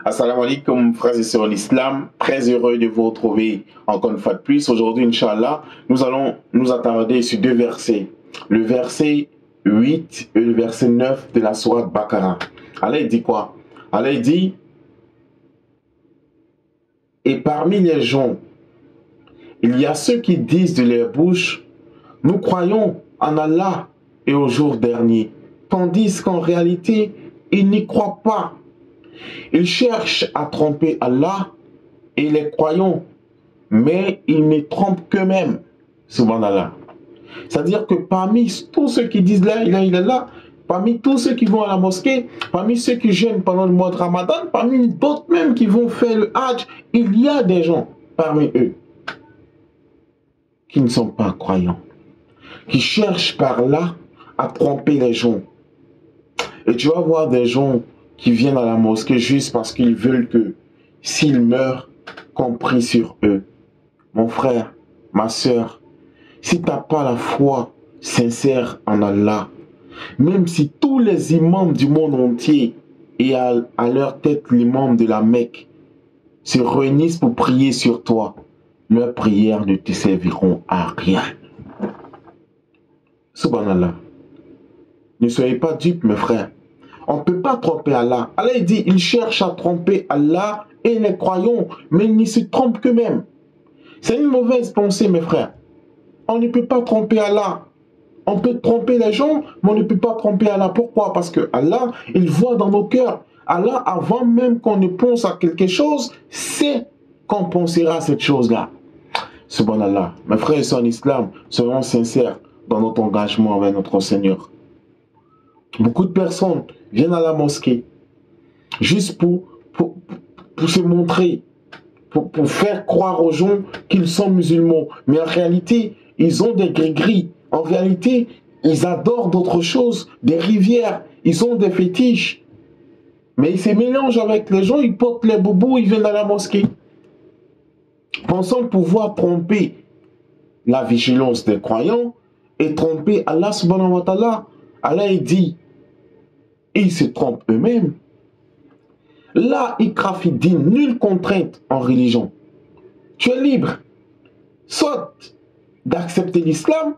Assalamu alaikum, frères et sœurs en islam. Très heureux de vous retrouver encore une fois de plus. Aujourd'hui, Inch'Allah, nous allons nous attarder sur deux versets. Le verset 8 et le verset 9 de la sourate Baqarah. Allah dit quoi? Allah dit: et parmi les gens, il y a ceux qui disent de leur bouche: nous croyons en Allah et au jour dernier, tandis qu'en réalité, ils n'y croient pas. Ils cherchent à tromper Allah et les croyants, mais ils ne trompent qu'eux-mêmes. Subhanallah. C'est-à-dire que parmi tous ceux qui disent là, il est là, parmi tous ceux qui vont à la mosquée, parmi ceux qui jeûnent pendant le mois de Ramadan, parmi d'autres même qui vont faire le Hajj, il y a des gens parmi eux qui ne sont pas croyants, qui cherchent par là à tromper les gens. Et tu vas voir des gens qui viennent à la mosquée juste parce qu'ils veulent que, s'ils meurent, qu'on prie sur eux. Mon frère, ma soeur, si tu n'as pas la foi sincère en Allah, même si tous les imams du monde entier et à leur tête l'imam de la Mecque se réunissent pour prier sur toi, leurs prières ne te serviront à rien. Subhanallah. Ne soyez pas dupes, mes frères. On ne peut pas tromper Allah. Allah il dit, il cherche à tromper Allah et les croyants, mais ils ne se trompent qu'eux-mêmes. C'est une mauvaise pensée, mes frères. On ne peut pas tromper Allah. On peut tromper les gens, mais on ne peut pas tromper Allah. Pourquoi? Parce que Allah, il voit dans nos cœurs. Allah, avant même qu'on ne pense à quelque chose, sait qu'on pensera à cette chose-là. Subhanallah. Mes frères et sœurs en islam, soyons sincères dans notre engagement avec notre Seigneur. Beaucoup de personnes viennent à la mosquée juste pour se montrer, pour faire croire aux gens qu'ils sont musulmans. Mais en réalité, ils ont des gris-gris. En réalité, ils adorent d'autres choses, des rivières. Ils ont des fétiches. Mais ils se mélangent avec les gens, ils portent les boubous, ils viennent à la mosquée. Pensant pouvoir tromper la vigilance des croyants et tromper Allah subhanahu wa ta'ala. Allah il dit, ils se trompent eux-mêmes. Là, ikrafidin, nulle contrainte en religion. Tu es libre, soit d'accepter l'islam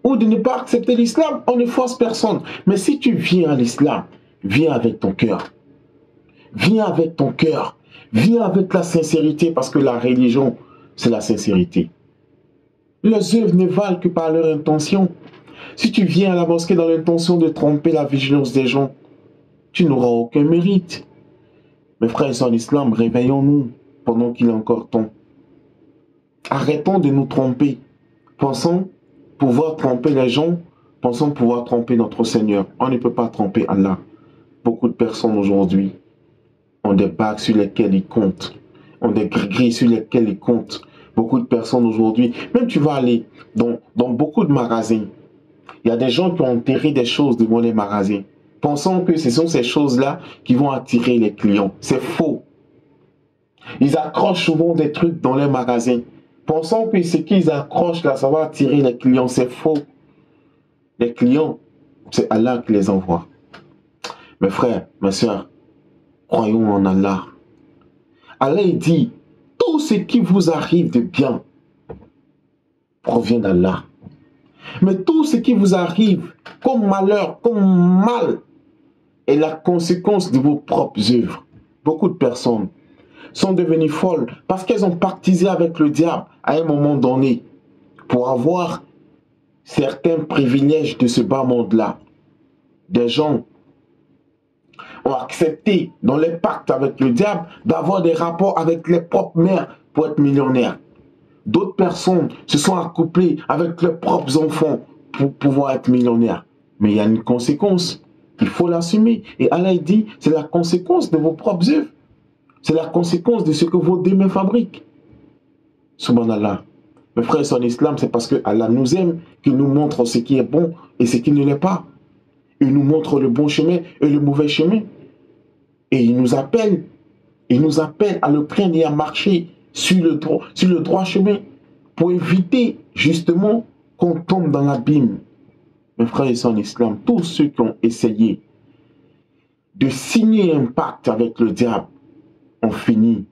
ou de ne pas accepter l'islam. On ne force personne. Mais si tu viens à l'islam, viens avec ton cœur. Viens avec ton cœur. Viens avec la sincérité, parce que la religion, c'est la sincérité. Les œuvres ne valent que par leur intention. Si tu viens à la mosquée dans l'intention de tromper la vigilance des gens, tu n'auras aucun mérite. Mes frères et sœurs en islam, réveillons-nous pendant qu'il est encore temps. Arrêtons de nous tromper. Pensons pouvoir tromper les gens, pensons pouvoir tromper notre Seigneur. On ne peut pas tromper Allah. Beaucoup de personnes aujourd'hui ont des bagues sur lesquelles ils comptent, ont des gris-gris sur lesquels ils comptent. Beaucoup de personnes aujourd'hui, même tu vas aller dans beaucoup de magasins, il y a des gens qui ont enterré des choses devant les magasins, pensant que ce sont ces choses-là qui vont attirer les clients. C'est faux. Ils accrochent souvent des trucs dans les magasins, pensant que ce qu'ils accrochent là, ça va attirer les clients. C'est faux. Les clients, c'est Allah qui les envoie. Mes frères, mes soeurs, croyons en Allah. Allah dit, tout ce qui vous arrive de bien provient d'Allah. Mais tout ce qui vous arrive comme malheur, comme mal, est la conséquence de vos propres œuvres. Beaucoup de personnes sont devenues folles parce qu'elles ont pactisé avec le diable à un moment donné pour avoir certains privilèges de ce bas monde-là. Des gens ont accepté dans les pactes avec le diable d'avoir des rapports avec les propres mères pour être millionnaires. D'autres personnes se sont accouplées avec leurs propres enfants pour pouvoir être millionnaires. Mais il y a une conséquence. Il faut l'assumer. Et Allah dit, c'est la conséquence de vos propres œuvres. C'est la conséquence de ce que vos deux mains fabriquent. Subhanallah. Mes frères et sœurs en islam, c'est parce que Allah nous aime qu'il nous montre ce qui est bon et ce qui ne l'est pas. Il nous montre le bon chemin et le mauvais chemin. Et il nous appelle à le craindre et à marcher sur le droit chemin pour éviter justement qu'on tombe dans l'abîme. Mes frères et sœurs en islam, tous ceux qui ont essayé de signer un pacte avec le diable on finit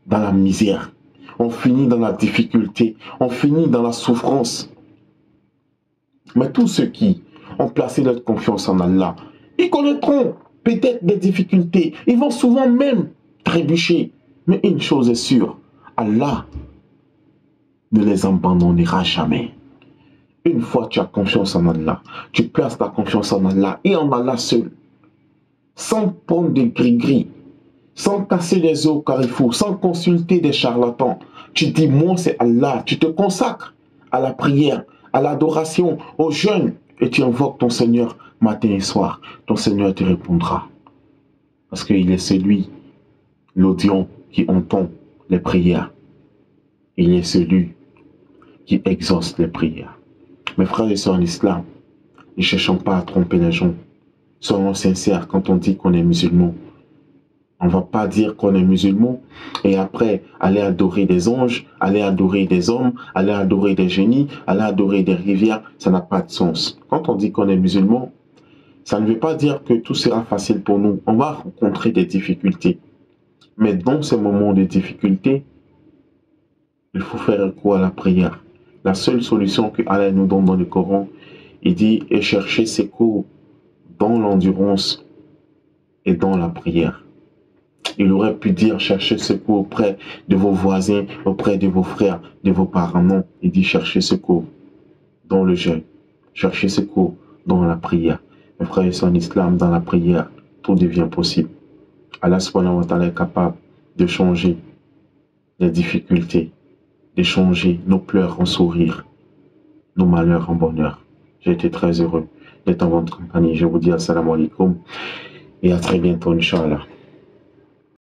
dans la misère, on finit dans la difficulté, on finit dans la souffrance. Mais tous ceux qui ont placé leur confiance en Allah, ils connaîtront peut-être des difficultés, ils vont souvent même trébucher. Mais une chose est sûre, Allah ne les abandonnera jamais. Une fois tu as confiance en Allah, tu places ta confiance en Allah et en Allah seul, sans prendre de gris-gris, sans casser les os au carrefour, sans consulter des charlatans. Tu dis, moi c'est Allah, tu te consacres à la prière, à l'adoration, au jeûne, et tu invoques ton Seigneur matin et soir. Ton Seigneur te répondra. Parce qu'il est celui, l'audient, qui entend les prières. Il est celui qui exauce les prières. Mes frères et sœurs en islam, ne cherchons pas à tromper les gens. Soyons sincères quand on dit qu'on est musulman. On ne va pas dire qu'on est musulman et après aller adorer des anges, aller adorer des hommes, aller adorer des génies, aller adorer des rivières. Ça n'a pas de sens. Quand on dit qu'on est musulman, ça ne veut pas dire que tout sera facile pour nous. On va rencontrer des difficultés. Mais dans ces moments de difficulté, il faut faire recours à la prière. La seule solution que Allah nous donne dans le Coran, il dit « et chercher secours dans l'endurance et dans la prière ». Il aurait pu dire chercher secours auprès de vos voisins, auprès de vos frères, de vos parents. Non, il dit chercher secours dans le jeûne, chercher secours dans la prière. Mes frères et sœurs en islam, dans la prière, tout devient possible. Allah subhanahu wa ta'ala est capable de changer les difficultés, de changer nos pleurs en sourires, nos malheurs en bonheur. J'ai été très heureux d'être en votre compagnie. Je vous dis assalamu alaikum et à très bientôt, Inch'Allah.